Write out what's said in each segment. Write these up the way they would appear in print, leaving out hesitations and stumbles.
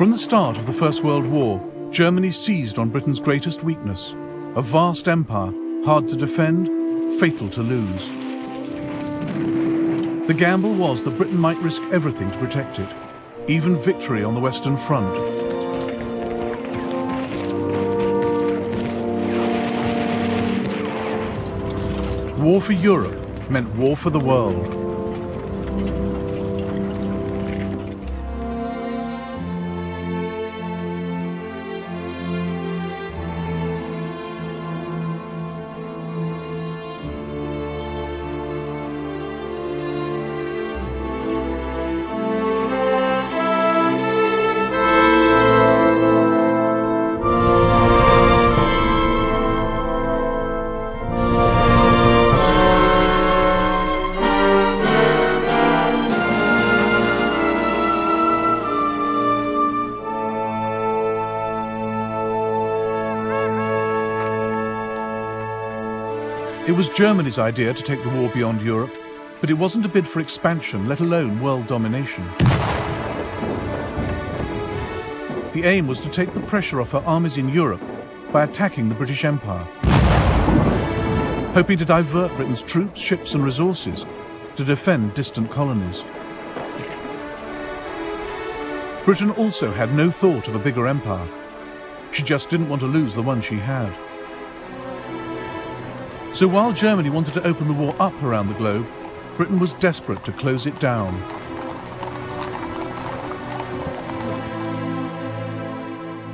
From the start of the First World War, Germany seized on Britain's greatest weakness, a vast empire, hard to defend, fatal to lose. The gamble was that Britain might risk everything to protect it, even victory on the Western Front. War for Europe meant war for the world. It was Germany's idea to take the war beyond Europe, but it wasn't a bid for expansion, let alone world domination. The aim was to take the pressure off her armies in Europe by attacking the British Empire, hoping to divert Britain's troops, ships and resources to defend distant colonies. Britain also had no thought of a bigger empire. She just didn't want to lose the one she had. So while Germany wanted to open the war up around the globe, Britain was desperate to close it down.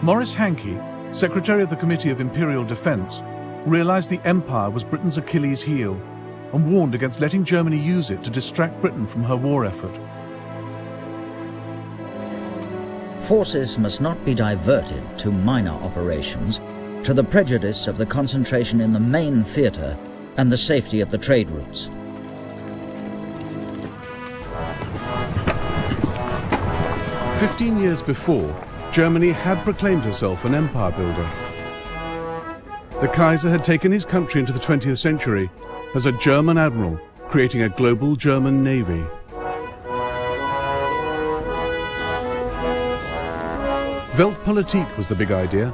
Maurice Hankey, Secretary of the Committee of Imperial Defence, realised the empire was Britain's Achilles heel and warned against letting Germany use it to distract Britain from her war effort. Forces must not be diverted to minor operations, to the prejudice of the concentration in the main theatre and the safety of the trade routes. "15 years before, Germany had proclaimed herself an empire builder. The Kaiser had taken his country into the 20th century as a German admiral, creating a global German navy. Weltpolitik was the big idea,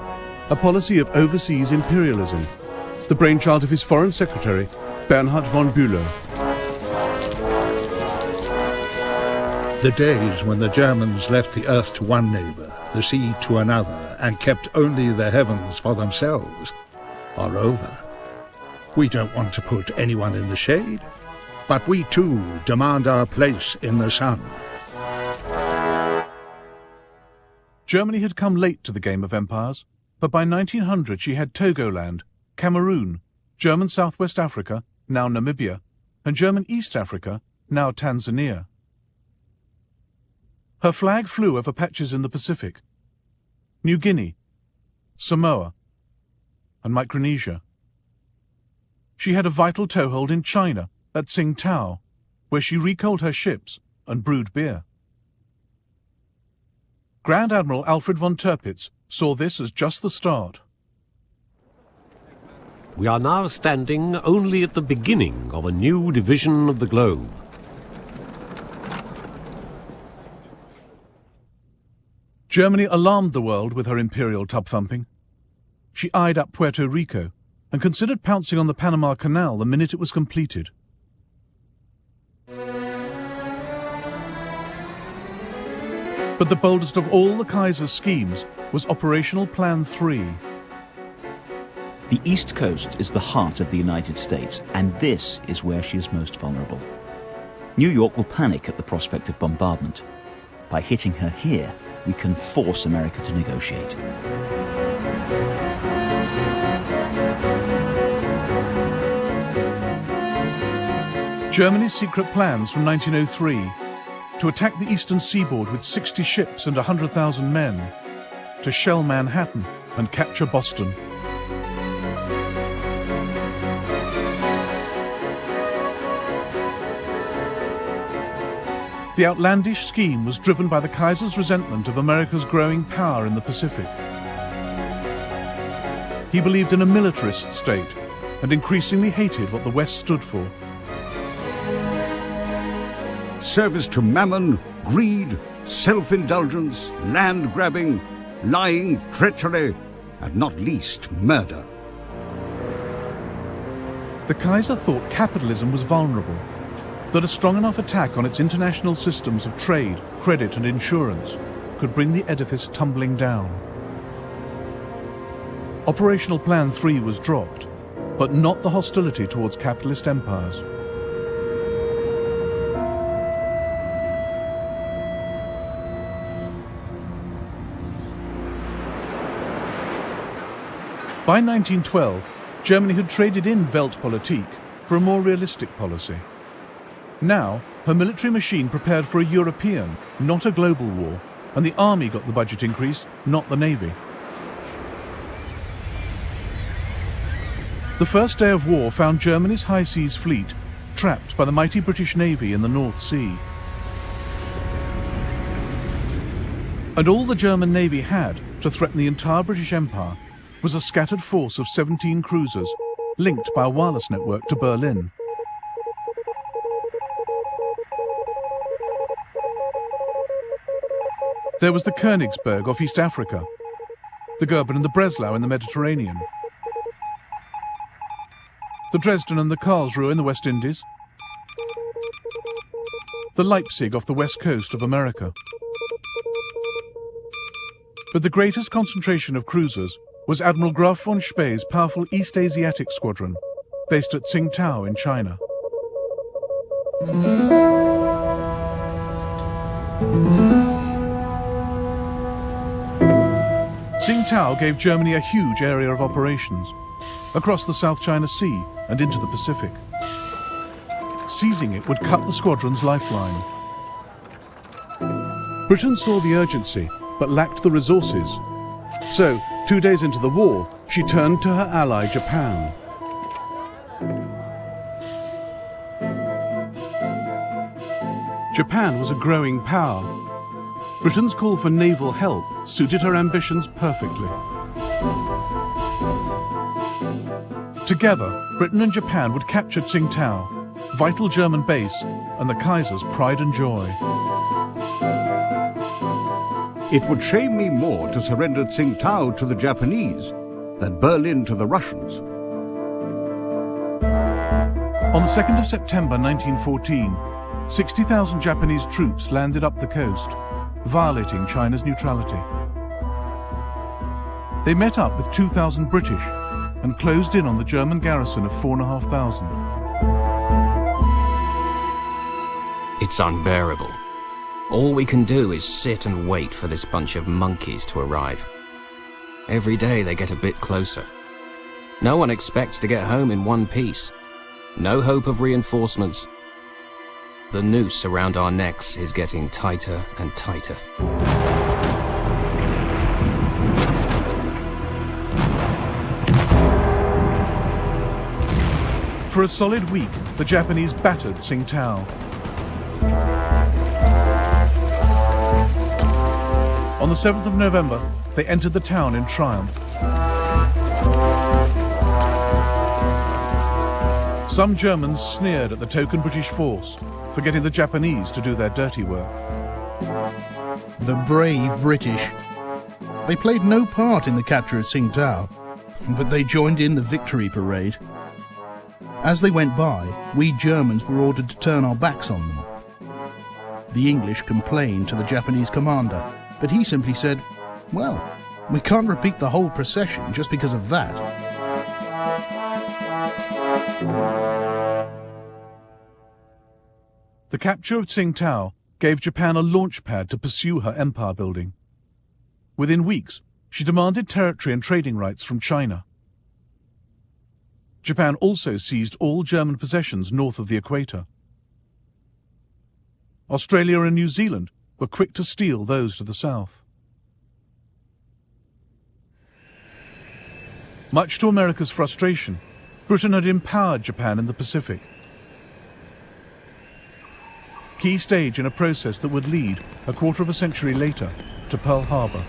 a policy of overseas imperialism, the brainchild of his foreign secretary, Bernhard von Bülow. The days when the Germans left the earth to one neighbour, the sea to another, and kept only the heavens for themselves, are over. We don't want to put anyone in the shade, but we too demand our place in the sun. Germany had come late to the game of empires, but by 1900 she had Togoland, Cameroon, German Southwest Africa, now Namibia, and German East Africa, now Tanzania. Her flag flew over patches in the Pacific, New Guinea, Samoa, and Micronesia. She had a vital toehold in China, at Tsingtao, where she recoaled her ships and brewed beer. Grand Admiral Alfred von Tirpitz saw this as just the start. We are now standing only at the beginning of a new division of the globe. Germany alarmed the world with her imperial tub-thumping. She eyed up Puerto Rico and considered pouncing on the Panama Canal the minute it was completed. But the boldest of all the Kaiser's schemes was Operational Plan 3. The East Coast is the heart of the United States, and this is where she is most vulnerable. New York will panic at the prospect of bombardment. By hitting her here, we can force America to negotiate. Germany's secret plans from 1903 to attack the eastern seaboard with 60 ships and 100,000 men, to shell Manhattan and capture Boston. The outlandish scheme was driven by the Kaiser's resentment of America's growing power in the Pacific. He believed in a militarist state and increasingly hated what the West stood for. Service to mammon, greed, self-indulgence, land-grabbing, lying, treachery, and not least murder. The Kaiser thought capitalism was vulnerable, that a strong enough attack on its international systems of trade, credit and insurance could bring the edifice tumbling down. Operational Plan 3 was dropped, but not the hostility towards capitalist empires. By 1912, Germany had traded in Weltpolitik for a more realistic policy. Now, her military machine prepared for a European, not a global war, and the army got the budget increase, not the navy. The first day of war found Germany's high seas fleet trapped by the mighty British Navy in the North Sea. And all the German Navy had to threaten the entire British Empire was a scattered force of 17 cruisers linked by a wireless network to Berlin. There was the Königsberg off East Africa, the Goeben and the Breslau in the Mediterranean, the Dresden and the Karlsruhe in the West Indies, the Leipzig off the west coast of America. But the greatest concentration of cruisers was Admiral Graf von Spee's powerful East Asiatic Squadron, based at Tsingtao in China. Tsingtao gave Germany a huge area of operations, across the South China Sea and into the Pacific. Seizing it would cut the squadron's lifeline. Britain saw the urgency, but lacked the resources. So, 2 days into the war, she turned to her ally Japan. Japan was a growing power. Britain's call for naval help suited her ambitions perfectly. Together, Britain and Japan would capture Tsingtao, vital German base, and the Kaiser's pride and joy. It would shame me more to surrender Tsingtao to the Japanese than Berlin to the Russians. On the 2nd of September 1914, 60,000 Japanese troops landed up the coast, violating China's neutrality. They met up with 2,000 British and closed in on the German garrison of 4,500. It's unbearable. All we can do is sit and wait for this bunch of monkeys to arrive. Every day they get a bit closer. No one expects to get home in one piece. No hope of reinforcements. The noose around our necks is getting tighter and tighter. For a solid week, the Japanese battered Tsingtao. On the 7th of November, they entered the town in triumph. Some Germans sneered at the token British force for getting the Japanese to do their dirty work. The brave British. They played no part in the capture of Tsingtao, but they joined in the victory parade. As they went by, we Germans were ordered to turn our backs on them. The English complained to the Japanese commander, but he simply said, "Well, we can't repeat the whole procession just because of that." The capture of Tsingtao gave Japan a launch pad to pursue her empire building. Within weeks, she demanded territory and trading rights from China. Japan also seized all German possessions north of the equator. Australia and New Zealand were quick to steal those to the south. Much to America's frustration, Britain had empowered Japan in the Pacific. Key stage in a process that would lead, a quarter of a century later, to Pearl Harbor.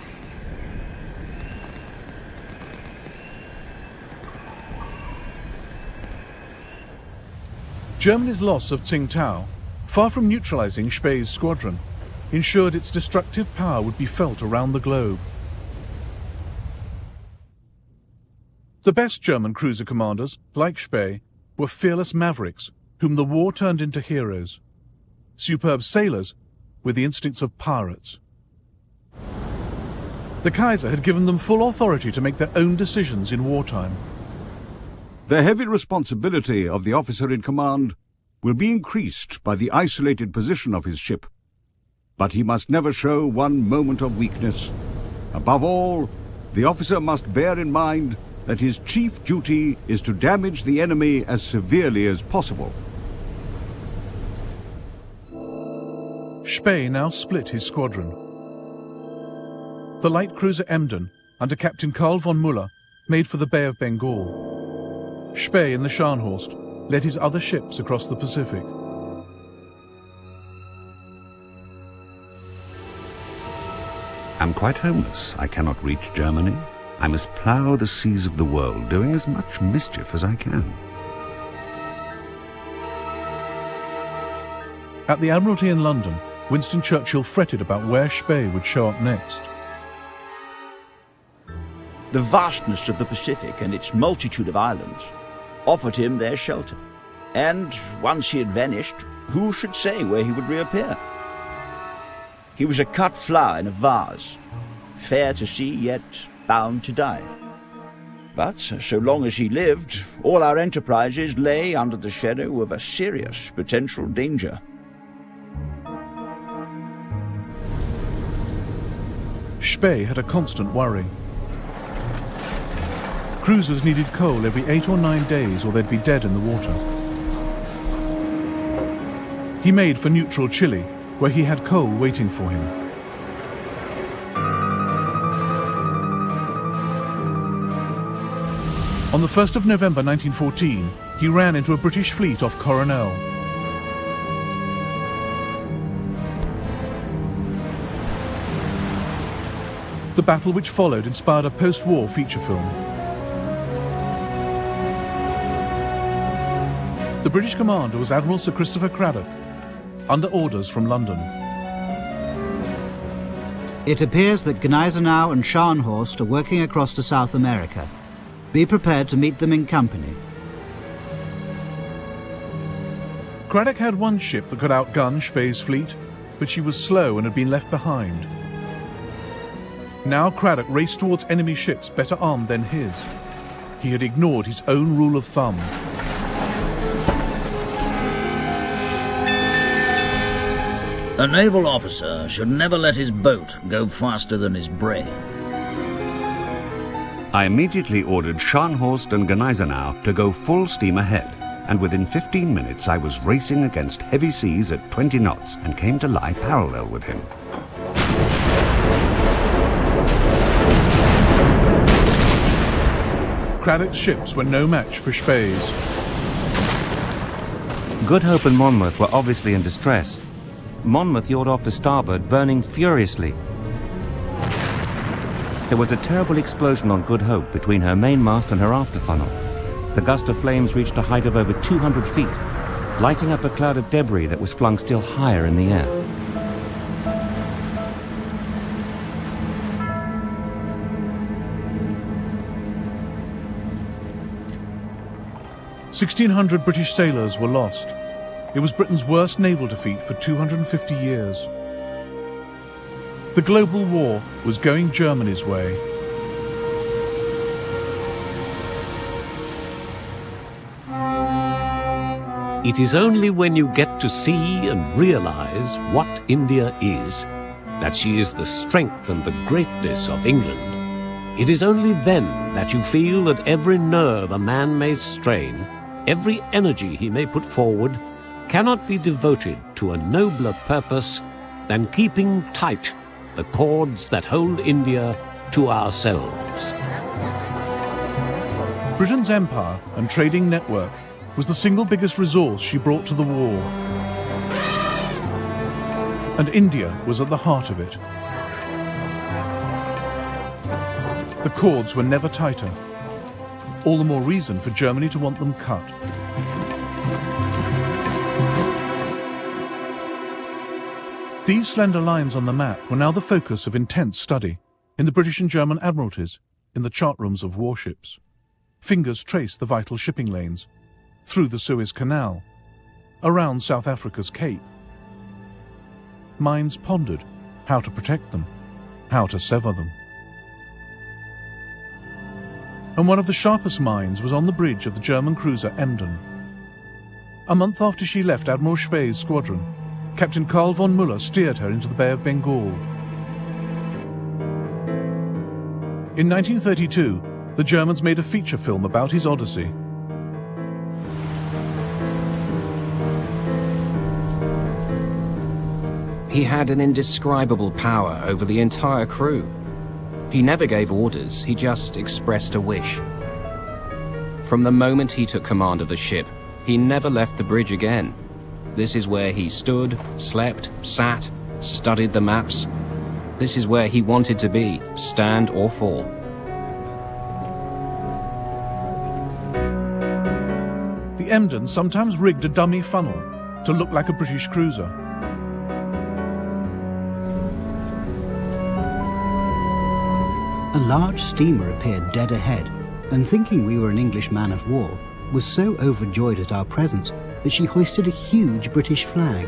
Germany's loss of Tsingtao, far from neutralizing Spee's squadron, ensured its destructive power would be felt around the globe. The best German cruiser commanders, like Spee, were fearless mavericks whom the war turned into heroes. Superb sailors with the instincts of pirates. The Kaiser had given them full authority to make their own decisions in wartime. The heavy responsibility of the officer in command will be increased by the isolated position of his ship, but he must never show one moment of weakness. Above all, the officer must bear in mind that his chief duty is to damage the enemy as severely as possible. Spee now split his squadron. The light cruiser Emden, under Captain Karl von Müller, made for the Bay of Bengal. Spee in the Scharnhorst led his other ships across the Pacific. I'm quite homeless. I cannot reach Germany. I must plough the seas of the world, doing as much mischief as I can. At the Admiralty in London, Winston Churchill fretted about where Spee would show up next. The vastness of the Pacific and its multitude of islands offered him their shelter, and once he had vanished, who should say where he would reappear? He was a cut flower in a vase, fair to see, yet bound to die. But so long as he lived, all our enterprises lay under the shadow of a serious potential danger. Spee had a constant worry. Cruisers needed coal every 8 or 9 days or they'd be dead in the water. He made for neutral Chile, where he had coal waiting for him. On the 1st of November 1914, he ran into a British fleet off Coronel. The battle which followed inspired a post-war feature film. The British commander was Admiral Sir Christopher Cradock, under orders from London. It appears that Gneisenau and Scharnhorst are working across to South America. Be prepared to meet them in company. Cradock had one ship that could outgun Spee's fleet, but she was slow and had been left behind. Now Cradock raced towards enemy ships better armed than his. He had ignored his own rule of thumb. A naval officer should never let his boat go faster than his brain. I immediately ordered Scharnhorst and Gneisenau to go full steam ahead, and within 15 minutes I was racing against heavy seas at 20 knots and came to lie parallel with him. Cradock's ships were no match for Spee's. Good Hope and Monmouth were obviously in distress. Monmouth yawed off to starboard, burning furiously. There was a terrible explosion on Good Hope between her mainmast and her after funnel. The gust of flames reached a height of over 200 feet, lighting up a cloud of debris that was flung still higher in the air. "1,600 British sailors were lost. It was Britain's worst naval defeat for 250 years. The global war was going Germany's way. It is only when you get to see and realize what India is, that she is the strength and the greatness of England. It is only then that you feel that every nerve a man may strain, every energy he may put forward, cannot be devoted to a nobler purpose than keeping tight the cords that hold India to ourselves. Britain's empire and trading network was the single biggest resource she brought to the war. And India was at the heart of it. The cords were never tighter. All the more reason for Germany to want them cut. These slender lines on the map were now the focus of intense study in the British and German admiralties, in the chart rooms of warships. Fingers traced the vital shipping lanes, through the Suez Canal, around South Africa's Cape. Minds pondered how to protect them, how to sever them. And one of the sharpest minds was on the bridge of the German cruiser Emden. A month after she left Admiral Spee's squadron, Captain Karl von Müller steered her into the Bay of Bengal. In 1932, the Germans made a feature film about his odyssey. He had an indescribable power over the entire crew. He never gave orders, he just expressed a wish. From the moment he took command of the ship, he never left the bridge again. This is where he stood, slept, sat, studied the maps. This is where he wanted to be, stand or fall. The Emden sometimes rigged a dummy funnel to look like a British cruiser. A large steamer appeared dead ahead, and thinking we were an English man of war, was so overjoyed at our presence that she hoisted a huge British flag.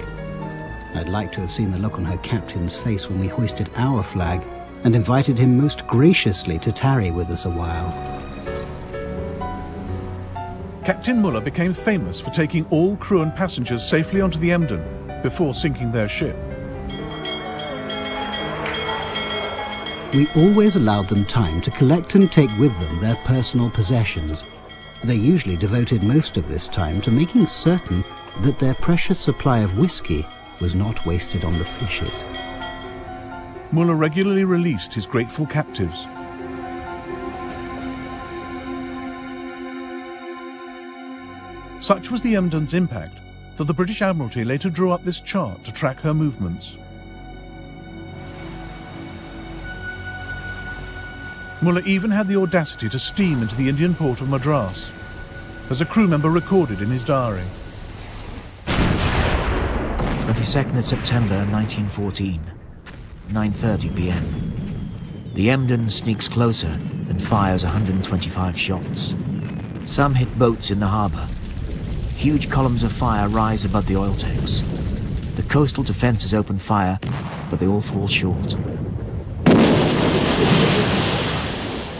I'd like to have seen the look on her captain's face when we hoisted our flag and invited him most graciously to tarry with us a while. Captain Müller became famous for taking all crew and passengers safely onto the Emden before sinking their ship. We always allowed them time to collect and take with them their personal possessions. They usually devoted most of this time to making certain that their precious supply of whiskey was not wasted on the fishes. Müller regularly released his grateful captives. Such was the Emden's impact that the British Admiralty later drew up this chart to track her movements. Müller even had the audacity to steam into the Indian port of Madras, as a crew member recorded in his diary. 22nd of September 1914, 9:30 p.m. The Emden sneaks closer, then fires 125 shots. Some hit boats in the harbour. Huge columns of fire rise above the oil tanks. The coastal defences open fire, but they all fall short.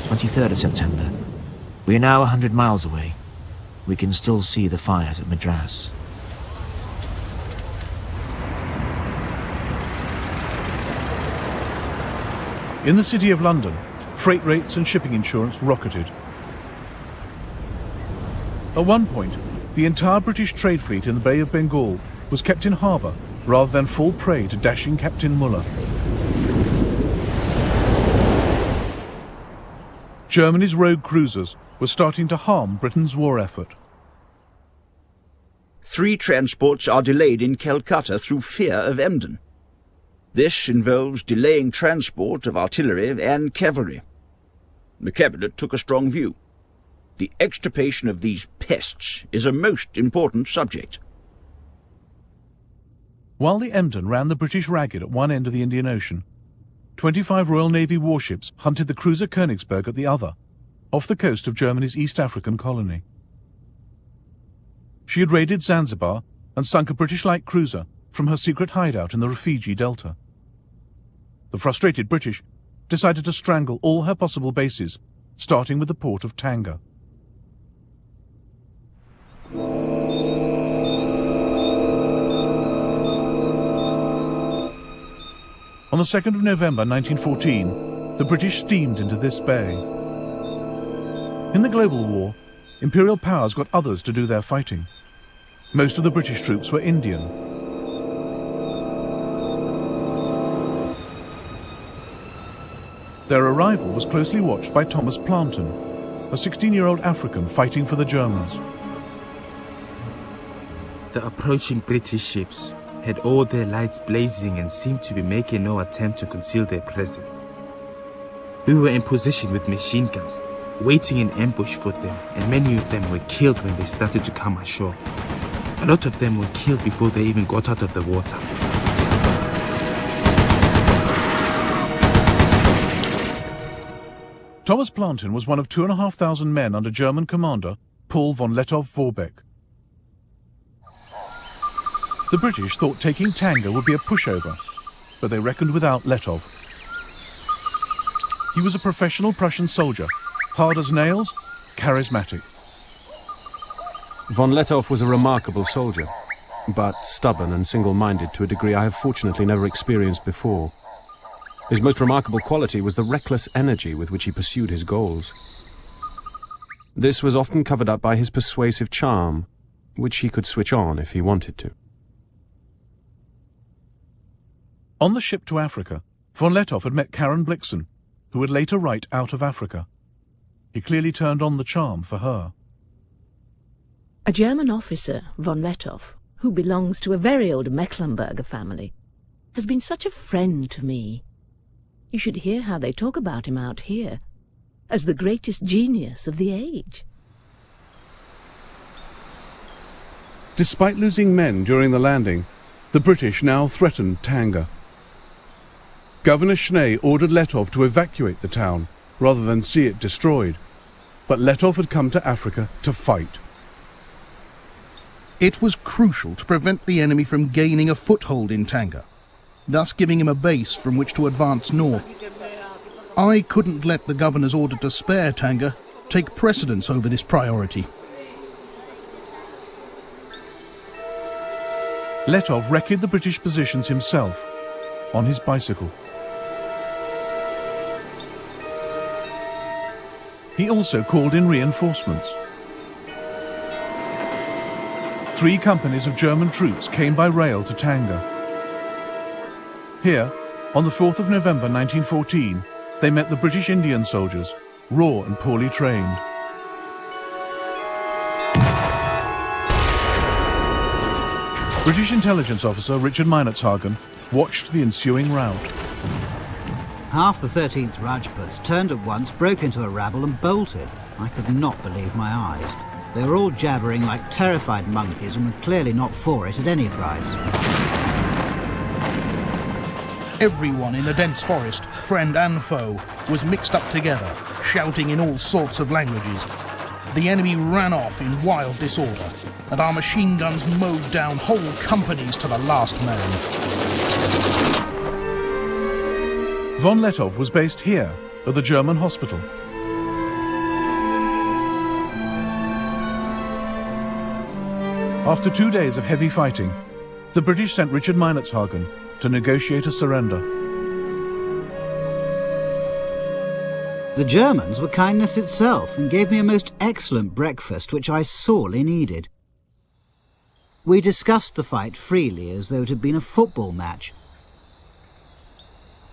23rd of September. We are now 100 miles away. We can still see the fires at Madras. In the City of London, freight rates and shipping insurance rocketed. At one point, the entire British trade fleet in the Bay of Bengal was kept in harbour rather than fall prey to dashing Captain Müller. Germany's rogue cruisers were starting to harm Britain's war effort. 3 transports are delayed in Calcutta through fear of Emden. This involves delaying transport of artillery and cavalry. The Cabinet took a strong view. The extirpation of these pests is a most important subject. While the Emden ran the British ragged at one end of the Indian Ocean, 25 Royal Navy warships hunted the cruiser Königsberg at the other, off the coast of Germany's East African colony. She had raided Zanzibar and sunk a British light cruiser from her secret hideout in the Rufiji Delta. The frustrated British decided to strangle all her possible bases, starting with the port of Tanga. On the 2nd of November 1914, the British steamed into this bay. In the global war, imperial powers got others to do their fighting. Most of the British troops were Indian. Their arrival was closely watched by Thomas Planton, a 16-year-old African fighting for the Germans. The approaching British ships had all their lights blazing and seemed to be making no attempt to conceal their presence. We were in position with machine guns, waiting in ambush for them, and many of them were killed when they started to come ashore. A lot of them were killed before they even got out of the water. Thomas Plantin was one of 2,500 men under German commander Paul von Lettow-Vorbeck. The British thought taking Tanga would be a pushover, but they reckoned without Lettow. He was a professional Prussian soldier, hard as nails, charismatic. Von Lettow was a remarkable soldier, but stubborn and single-minded to a degree I have fortunately never experienced before. His most remarkable quality was the reckless energy with which he pursued his goals. This was often covered up by his persuasive charm, which he could switch on if he wanted to. On the ship to Africa, von Lettow had met Karen Blixen, who would later write Out of Africa. He clearly turned on the charm for her. A German officer, von Lettow, who belongs to a very old Mecklenburger family, has been such a friend to me. You should hear how they talk about him out here, as the greatest genius of the age. Despite losing men during the landing, the British now threatened Tanga. Governor Schnee ordered Lettow to evacuate the town, rather than see it destroyed. But Lettow had come to Africa to fight. It was crucial to prevent the enemy from gaining a foothold in Tanga, thus giving him a base from which to advance north. I couldn't let the governor's order to spare Tanga take precedence over this priority. Lettow wrecked the British positions himself, on his bicycle. He also called in reinforcements. 3 companies of German troops came by rail to Tanga. Here, on the 4th of November 1914, they met the British Indian soldiers, raw and poorly trained. British intelligence officer Richard Meinertzhagen watched the ensuing rout. Half the 13th Rajputs turned at once, broke into a rabble and bolted. I could not believe my eyes. They were all jabbering like terrified monkeys and were clearly not for it at any price. Everyone in the dense forest, friend and foe, was mixed up together, shouting in all sorts of languages. The enemy ran off in wild disorder, and our machine guns mowed down whole companies to the last man. Von Lettow was based here, at the German hospital. After 2 days of heavy fighting, the British sent Richard Meinertzhagen to negotiate a surrender. The Germans were kindness itself and gave me a most excellent breakfast, which I sorely needed. We discussed the fight freely as though it had been a football match.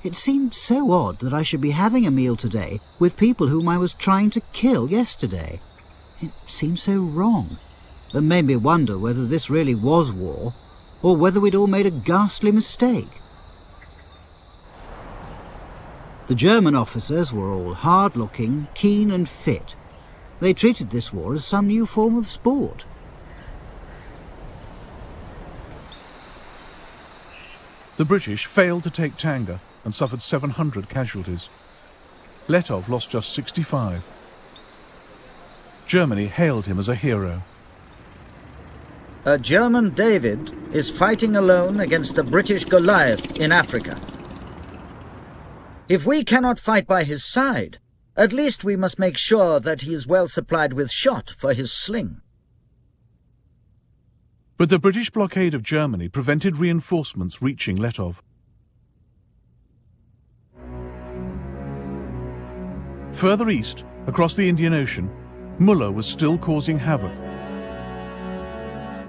It seemed so odd that I should be having a meal today with people whom I was trying to kill yesterday. It seemed so wrong, and made me wonder whether this really was war, or whether we'd all made a ghastly mistake. The German officers were all hard-looking, keen and fit. They treated this war as some new form of sport. The British failed to take Tanga and suffered 700 casualties. Lettow lost just 65. Germany hailed him as a hero. A German David is fighting alone against the British Goliath in Africa. If we cannot fight by his side, at least we must make sure that he is well supplied with shot for his sling. But the British blockade of Germany prevented reinforcements reaching Lettow. Further east, across the Indian Ocean, Muller was still causing havoc.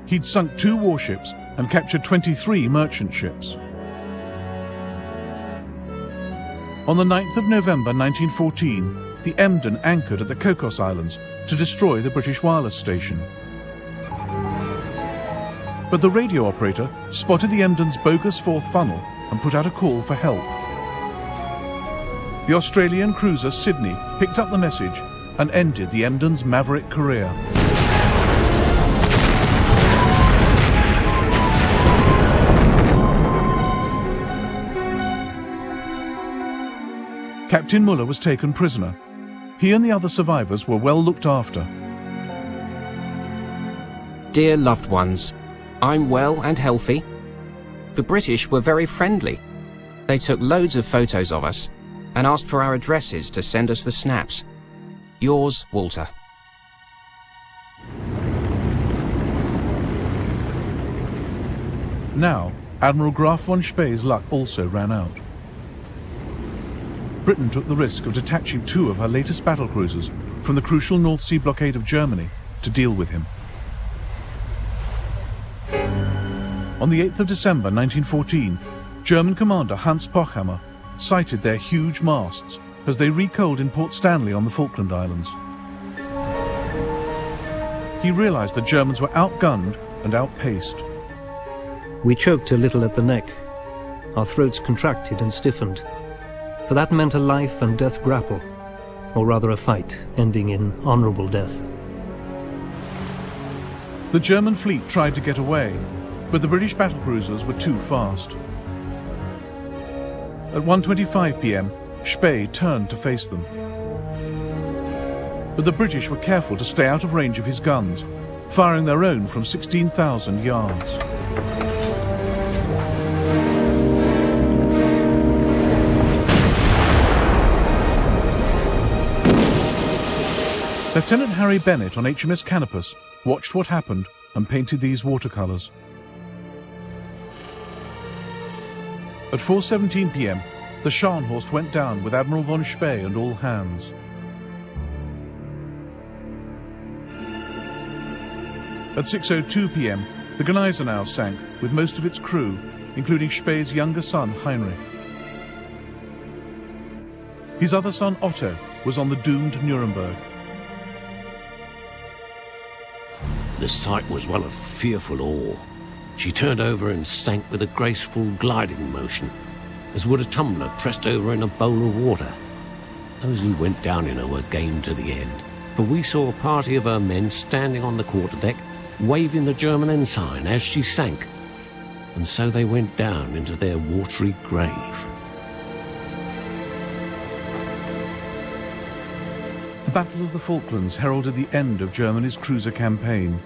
He'd sunk 2 warships and captured 23 merchant ships. On the 9th of November 1914, the Emden anchored at the Cocos Islands to destroy the British wireless station. But the radio operator spotted the Emden's bogus 4th funnel and put out a call for help. The Australian cruiser Sydney picked up the message and ended the Emden's maverick career. Captain Muller was taken prisoner, He and the other survivors were well looked after. Dear loved ones, I'm well and healthy. The British were very friendly. They took loads of photos of us and asked for our addresses to send us the snaps. Yours, Walter. Now, Admiral Graf von Spee's luck also ran out. Britain took the risk of detaching 2 of her latest battlecruisers from the crucial North Sea blockade of Germany to deal with him. On the 8th of December 1914, German commander Hans Pochhammer sighted their huge masts as they recoaled in Port Stanley on the Falkland Islands. He realized the Germans were outgunned and outpaced. We choked a little at the neck. Our throats contracted and stiffened. For that meant a life and death grapple, or rather a fight ending in honorable death. The German fleet tried to get away, but the British battlecruisers were too fast. At 1:25 p.m, Spee turned to face them. But the British were careful to stay out of range of his guns, firing their own from 16,000 yards. Lieutenant Harry Bennett on HMS Canopus watched what happened and painted these watercolours. At 4:17 p.m, the Scharnhorst went down with Admiral von Spee and all hands. At 6:02 p.m, the Gneisenau sank with most of its crew, including Spee's younger son Heinrich. His other son Otto was on the doomed Nuremberg. The sight was one of fearful awe. She turned over and sank with a graceful gliding motion, as would a tumbler pressed over in a bowl of water. Those who went down in her were game to the end, for we saw a party of her men standing on the quarterdeck, waving the German ensign as she sank, and so they went down into their watery grave. The Battle of the Falklands heralded the end of Germany's cruiser campaign.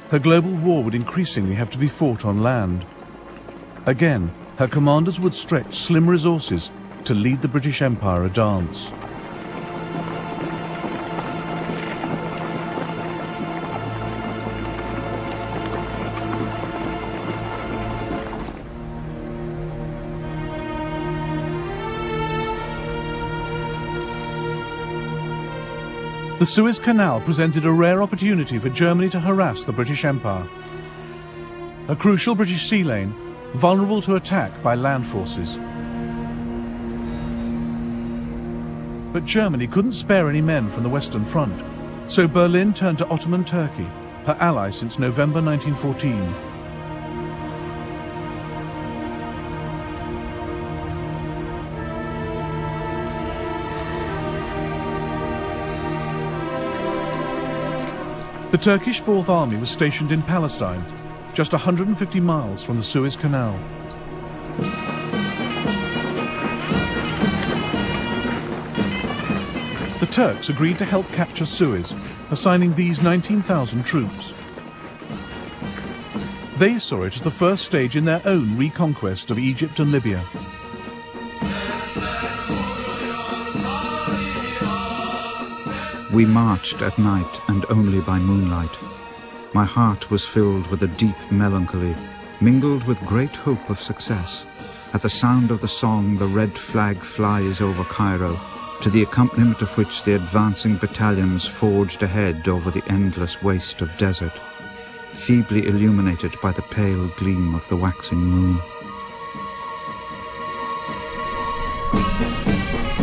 Her global war would increasingly have to be fought on land. Again, her commanders would stretch slim resources to lead the British Empire a dance. The Suez Canal presented a rare opportunity for Germany to harass the British Empire. A crucial British sea lane, vulnerable to attack by land forces. But Germany couldn't spare any men from the Western Front, so Berlin turned to Ottoman Turkey, her ally since November 1914. The Turkish Fourth Army was stationed in Palestine, just 150 miles from the Suez Canal. The Turks agreed to help capture Suez, assigning these 19,000 troops. They saw it as the first stage in their own reconquest of Egypt and Libya. We marched at night and only by moonlight. My heart was filled with a deep melancholy, mingled with great hope of success. At the sound of the song, the red flag flies over Cairo, to the accompaniment of which the advancing battalions forged ahead over the endless waste of desert, feebly illuminated by the pale gleam of the waxing moon.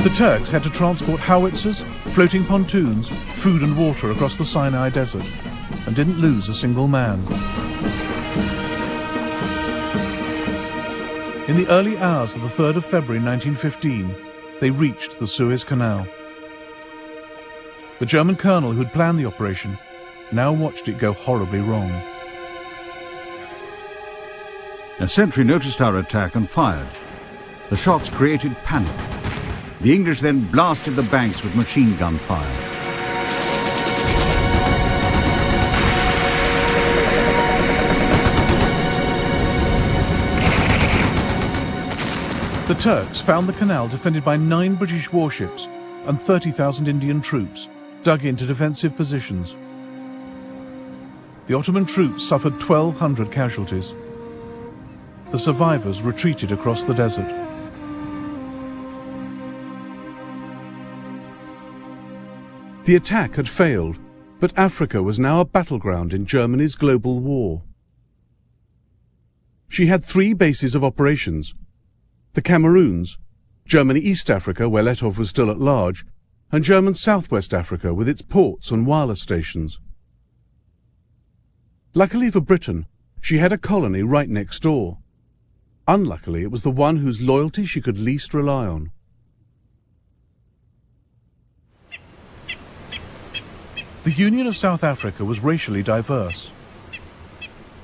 The Turks had to transport howitzers, floating pontoons, food and water across the Sinai Desert, and didn't lose a single man. In the early hours of the 3rd of February 1915, they reached the Suez Canal. The German colonel who had planned the operation now watched it go horribly wrong. A sentry noticed our attack and fired. The shots created panic. The English then blasted the banks with machine gun fire. The Turks found the canal defended by 9 British warships and 30,000 Indian troops dug into defensive positions. The Ottoman troops suffered 1,200 casualties. The survivors retreated across the desert. The attack had failed, but Africa was now a battleground in Germany's global war. She had 3 bases of operations: the Cameroons, Germany East Africa, where Letov was still at large, and German Southwest Africa with its ports and wireless stations. Luckily for Britain, she had a colony right next door. Unluckily, it was the one whose loyalty she could least rely on. The Union of South Africa was racially diverse.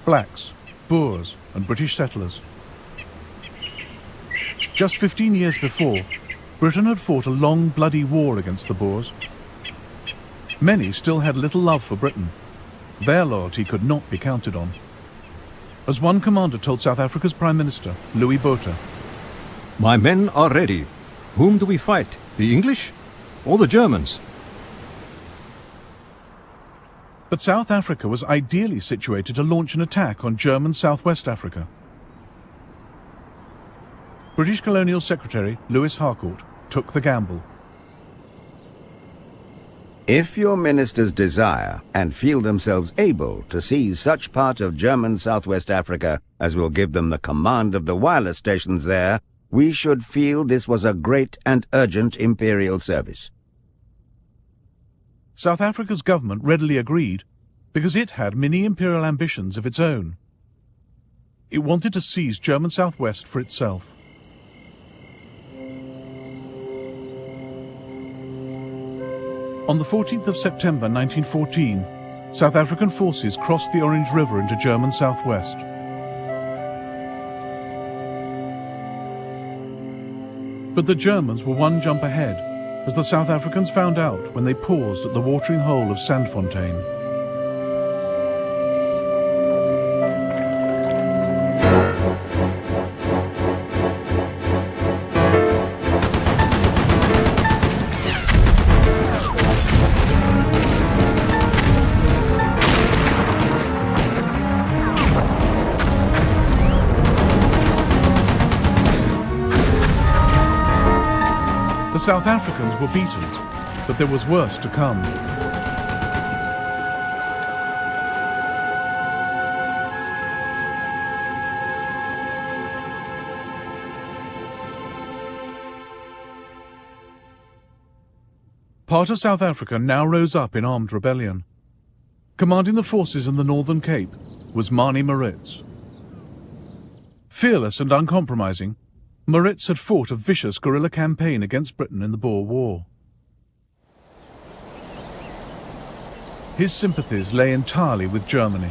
Blacks, Boers, and British settlers. Just 15 years before, Britain had fought a long, bloody war against the Boers. Many still had little love for Britain. Their loyalty could not be counted on. As one commander told South Africa's Prime Minister, Louis Botha, "My men are ready. Whom do we fight? The English or the Germans?" But South Africa was ideally situated to launch an attack on German Southwest Africa. British Colonial Secretary Lewis Harcourt took the gamble. If your ministers desire and feel themselves able to seize such part of German Southwest Africa as will give them the command of the wireless stations there, we should feel this was a great and urgent imperial service. South Africa's government readily agreed because it had mini-imperial ambitions of its own. It wanted to seize German Southwest for itself. On the 14th of September 1914, South African forces crossed the Orange River into German Southwest. But the Germans were one jump ahead, as the South Africans found out when they paused at the watering hole of Sandfontein. The South Africans were beaten, but there was worse to come. Part of South Africa now rose up in armed rebellion. Commanding the forces in the Northern Cape was Manie Maritz. Fearless and uncompromising, Maritz had fought a vicious guerrilla campaign against Britain in the Boer War. His sympathies lay entirely with Germany.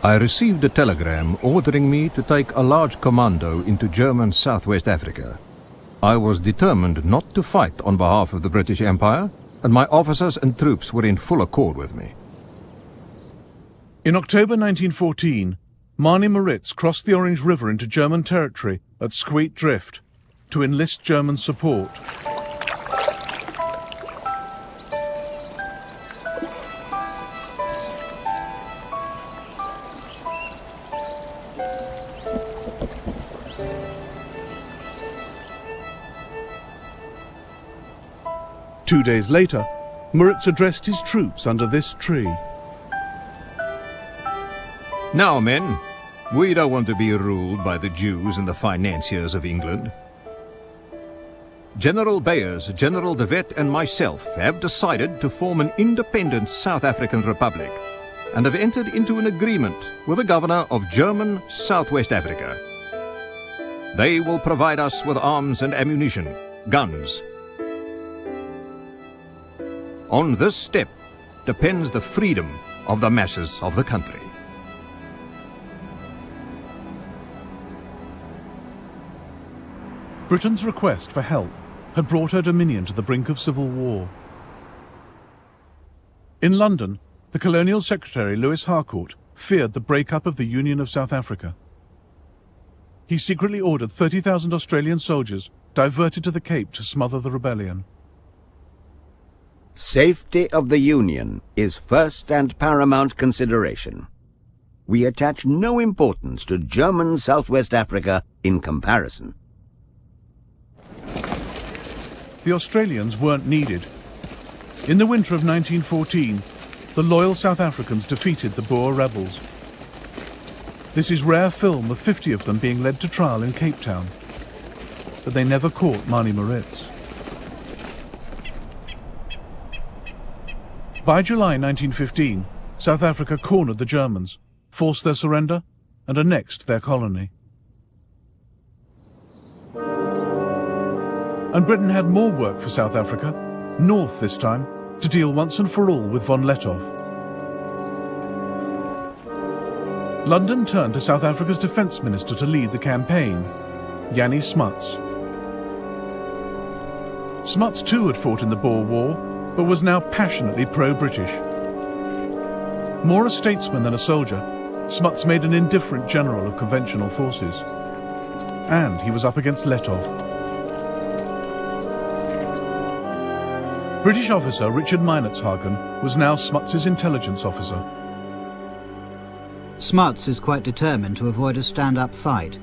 I received a telegram ordering me to take a large commando into German Southwest Africa. I was determined not to fight on behalf of the British Empire, and my officers and troops were in full accord with me. In October 1914, Manie Maritz crossed the Orange River into German territory at Squeet Drift to enlist German support. Two days later, Maritz addressed his troops under this tree. Now, men, we don't want to be ruled by the Jews and the financiers of England. General Beyers, General de Wet and myself have decided to form an independent South African Republic and have entered into an agreement with the governor of German Southwest Africa. They will provide us with arms and ammunition, guns. On this step depends the freedom of the masses of the country. Britain's request for help had brought her dominion to the brink of civil war. In London, the Colonial Secretary Lewis Harcourt feared the breakup of the Union of South Africa. He secretly ordered 30,000 Australian soldiers diverted to the Cape to smother the rebellion. Safety of the Union is first and paramount consideration. We attach no importance to German Southwest Africa in comparison. The Australians weren't needed. In the winter of 1914, the loyal South Africans defeated the Boer rebels. This is rare film of 50 of them being led to trial in Cape Town. But they never caught Mani Moritz. By July 1915, South Africa cornered the Germans, forced their surrender, and annexed their colony. And Britain had more work for South Africa, north this time, to deal once and for all with von Lettow. London turned to South Africa's defence minister to lead the campaign, Jannie Smuts. Smuts too had fought in the Boer War, but was now passionately pro-British. More a statesman than a soldier, Smuts made an indifferent general of conventional forces. And he was up against Lettow. British officer Richard Meinertzhagen was now Smuts's intelligence officer. Smuts is quite determined to avoid a stand-up fight.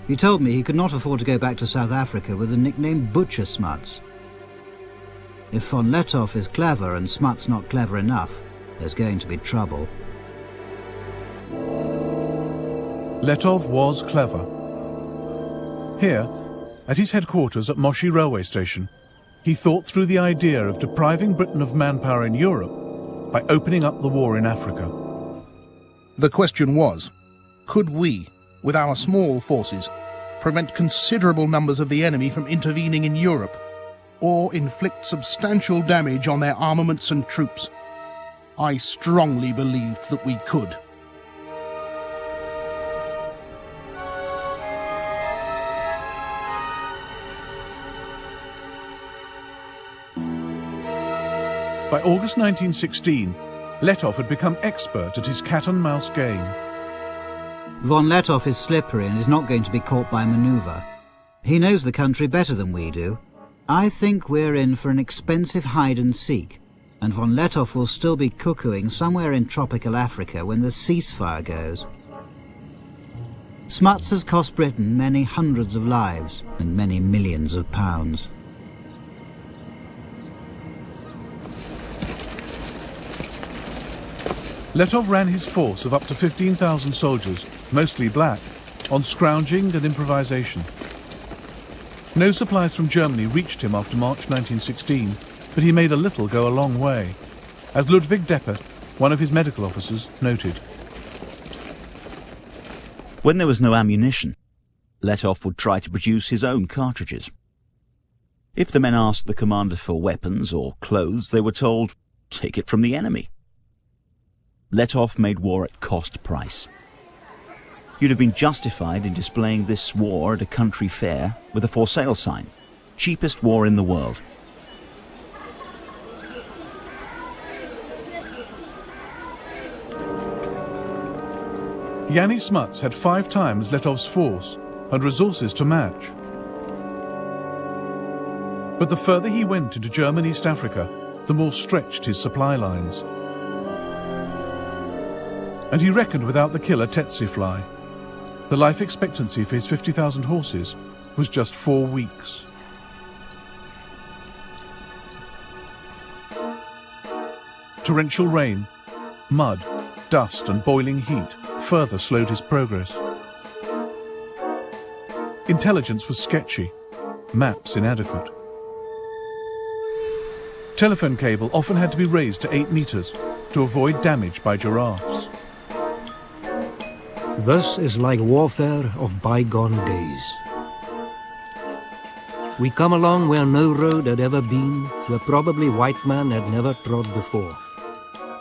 He told me he could not afford to go back to South Africa with the nickname Butcher Smuts. If von Lettow is clever and Smuts not clever enough, there's going to be trouble. Lettow was clever. Here, at his headquarters at Moshi railway station, he thought through the idea of depriving Britain of manpower in Europe by opening up the war in Africa. The question was, could we, with our small forces, prevent considerable numbers of the enemy from intervening in Europe, or inflict substantial damage on their armaments and troops? I strongly believed that we could. By August 1916, Lettow had become expert at his cat-and-mouse game. Von Lettow is slippery and is not going to be caught by manoeuvre. He knows the country better than we do. I think we're in for an expensive hide-and-seek, and von Lettow will still be cuckooing somewhere in tropical Africa when the ceasefire goes. Smuts has cost Britain many hundreds of lives and many millions of pounds. Lettow ran his force of up to 15,000 soldiers, mostly black, on scrounging and improvisation. No supplies from Germany reached him after March 1916, but he made a little go a long way, as Ludwig Deppe, one of his medical officers, noted. When there was no ammunition, Lettow would try to produce his own cartridges. If the men asked the commander for weapons or clothes, they were told, "Take it from the enemy." Lettow made war at cost price. You'd have been justified in displaying this war at a country fair with a for sale sign. Cheapest war in the world. Jannie Smuts had 5 times Lettow's force and resources to match. But the further he went into German East Africa, the more stretched his supply lines. And he reckoned without the killer tsetse fly. The life expectancy for his 50,000 horses was just 4 weeks. Torrential rain, mud, dust and boiling heat further slowed his progress. Intelligence was sketchy, maps inadequate. Telephone cable often had to be raised to 8 meters to avoid damage by giraffes. Thus is like warfare of bygone days. We come along where no road had ever been, where probably white man had never trod before.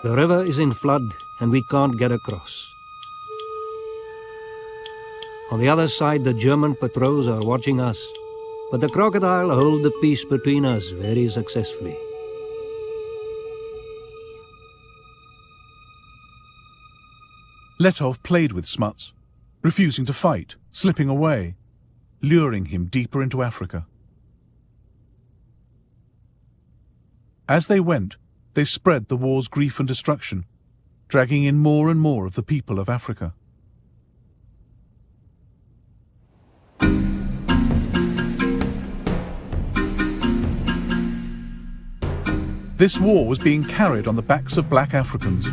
The river is in flood and we can't get across. On the other side, the German patrols are watching us, but the crocodile hold the peace between us very successfully. Letov played with Smuts, refusing to fight, slipping away, luring him deeper into Africa. As they went, they spread the war's grief and destruction, dragging in more and more of the people of Africa. This war was being carried on the backs of black Africans.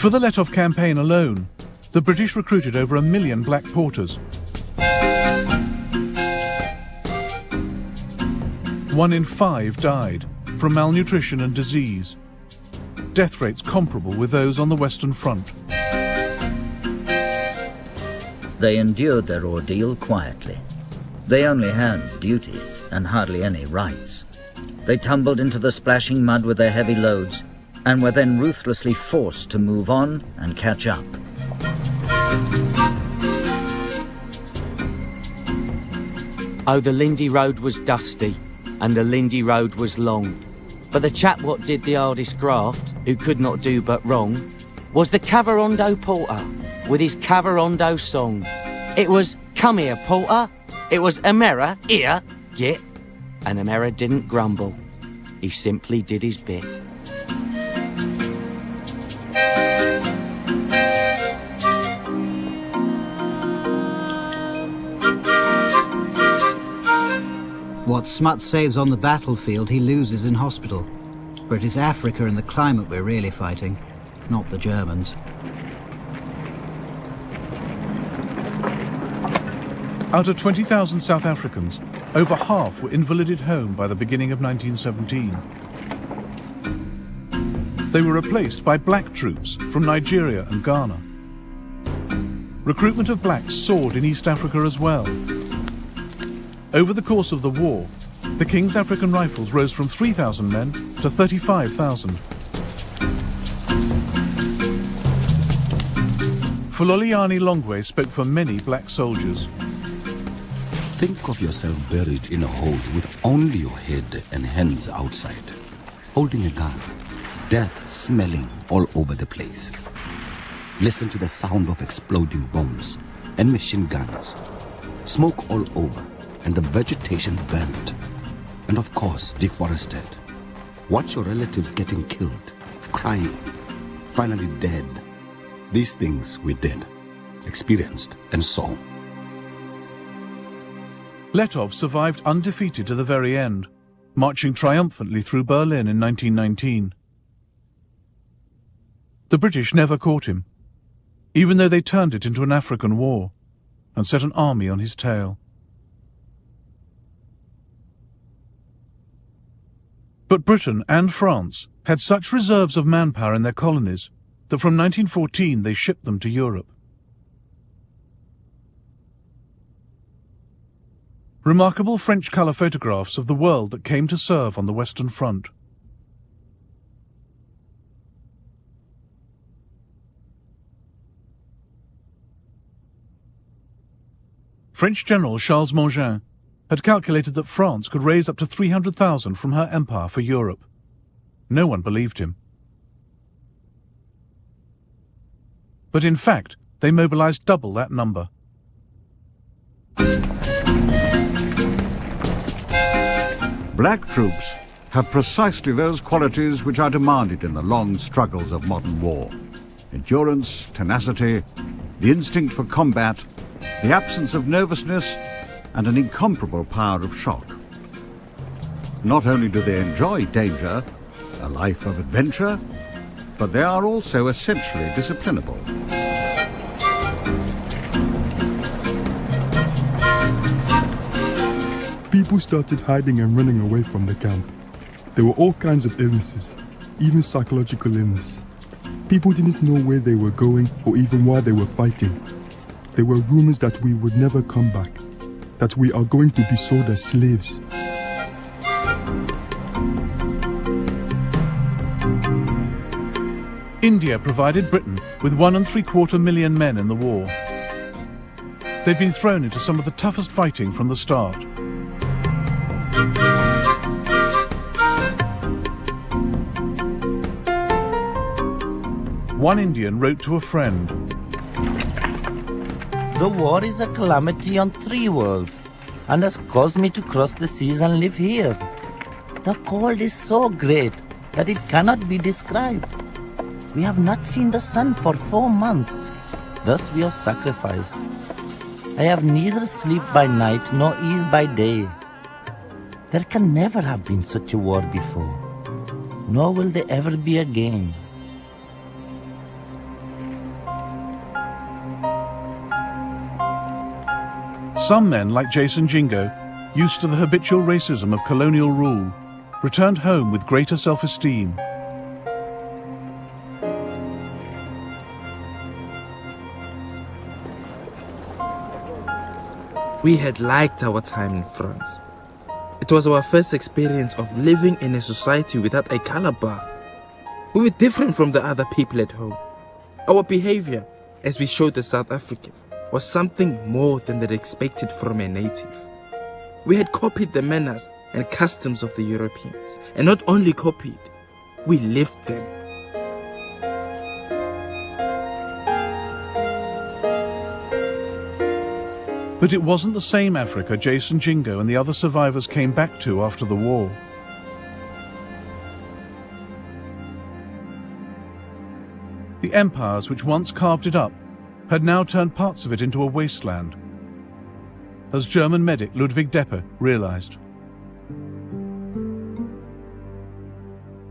For the Letov campaign alone, the British recruited over 1 million black porters. 1 in 5 died from malnutrition and disease, death rates comparable with those on the Western Front. They endured their ordeal quietly. They only had duties and hardly any rights. They tumbled into the splashing mud with their heavy loads and were then ruthlessly forced to move on and catch up. Oh, the Lindy Road was dusty, and the Lindy Road was long. But the chap what did the hardest graft, who could not do but wrong, was the Cavarondo Porter, with his Cavarondo song. It was, "Come here, Porter." It was, "Amera, here, get." And Amera didn't grumble. He simply did his bit. What Smuts saves on the battlefield, he loses in hospital. For it is Africa and the climate we're really fighting, not the Germans. Out of 20,000 South Africans, over half were invalided home by the beginning of 1917. They were replaced by black troops from Nigeria and Ghana. Recruitment of blacks soared in East Africa as well. Over the course of the war, the King's African Rifles rose from 3,000 men to 35,000. Fuloliani Longwe spoke for many black soldiers. Think of yourself buried in a hole with only your head and hands outside, holding a gun, death smelling all over the place. Listen to the sound of exploding bombs and machine guns, smoke all over, and the vegetation burnt, and of course deforested. Watch your relatives getting killed, crying, finally dead. These things we did, experienced, and saw. Letov survived undefeated to the very end, marching triumphantly through Berlin in 1919. The British never caught him, even though they turned it into an African war and set an army on his tail. But Britain and France had such reserves of manpower in their colonies that from 1914 they shipped them to Europe. Remarkable French colour photographs of the world that came to serve on the Western Front. French General Charles Mangin had calculated that France could raise up to 300,000 from her empire for Europe. No one believed him. But in fact, they mobilized double that number. Black troops have precisely those qualities which are demanded in the long struggles of modern war. Endurance, tenacity, the instinct for combat, the absence of nervousness, and an incomparable power of shock. Not only do they enjoy danger, a life of adventure, but they are also essentially disciplinable. People started hiding and running away from the camp. There were all kinds of illnesses, even psychological illness. People didn't know where they were going or even why they were fighting. There were rumors that we would never come back, that we are going to be sold as slaves. India provided Britain with 1.75 million men in the war. They'd been thrown into some of the toughest fighting from the start. One Indian wrote to a friend, "The war is a calamity on 3 worlds and has caused me to cross the seas and live here. The cold is so great that it cannot be described. We have not seen the sun for 4 months. Thus we are sacrificed. I have neither sleep by night nor ease by day. There can never have been such a war before, nor will there ever be again." Some men, like Jason Jingo, used to the habitual racism of colonial rule, returned home with greater self-esteem. We had liked our time in France. It was our first experience of living in a society without a color bar. We were different from the other people at home. Our behavior, as we showed the South Africans, was something more than they'd expected from a native. We had copied the manners and customs of the Europeans, and not only copied, we lived them. But it wasn't the same Africa Jason Jingo and the other survivors came back to after the war. The empires which once carved it up had now turned parts of it into a wasteland, as German medic Ludwig Deppe realized.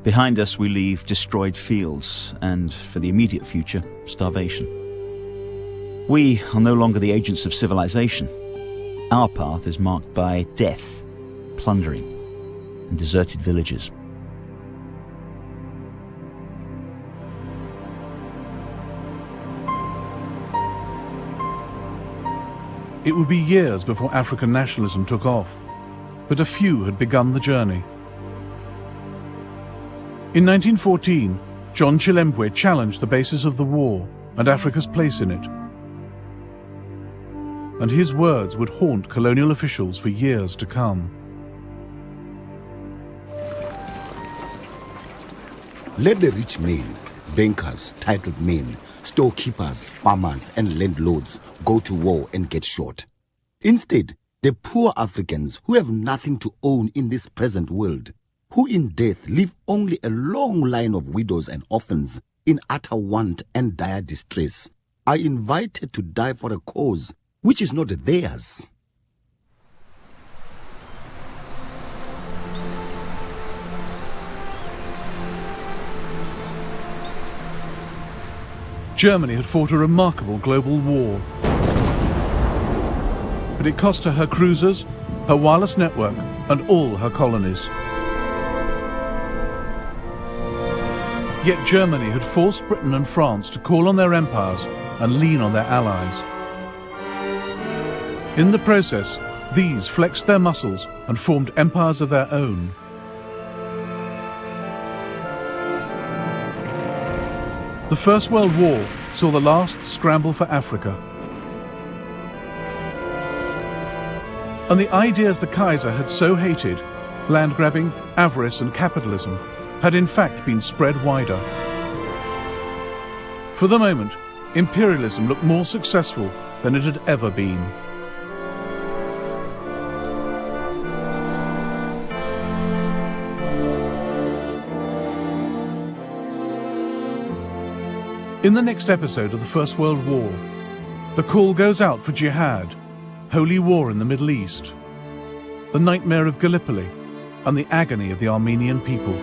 Behind us we leave destroyed fields and, for the immediate future, starvation. We are no longer the agents of civilization. Our path is marked by death, plundering, and deserted villages. It would be years before African nationalism took off, but a few had begun the journey. In 1914, John Chilembwe challenged the basis of the war and Africa's place in it. And his words would haunt colonial officials for years to come. Let the rich men, bankers, titled men, storekeepers, farmers, and landlords go to war and get shot. Instead, the poor Africans who have nothing to own in this present world, who in death leave only a long line of widows and orphans in utter want and dire distress, are invited to die for a cause which is not theirs. Germany had fought a remarkable global war, but it cost her cruisers, her wireless network, and all her colonies. Yet Germany had forced Britain and France to call on their empires and lean on their allies. In the process, these flexed their muscles and formed empires of their own. The First World War saw the last scramble for Africa. And the ideas the Kaiser had so hated, land grabbing, avarice and capitalism, had in fact been spread wider. For the moment, imperialism looked more successful than it had ever been. In the next episode of the First World War, the call goes out for jihad, holy war in the Middle East, the nightmare of Gallipoli, and the agony of the Armenian people.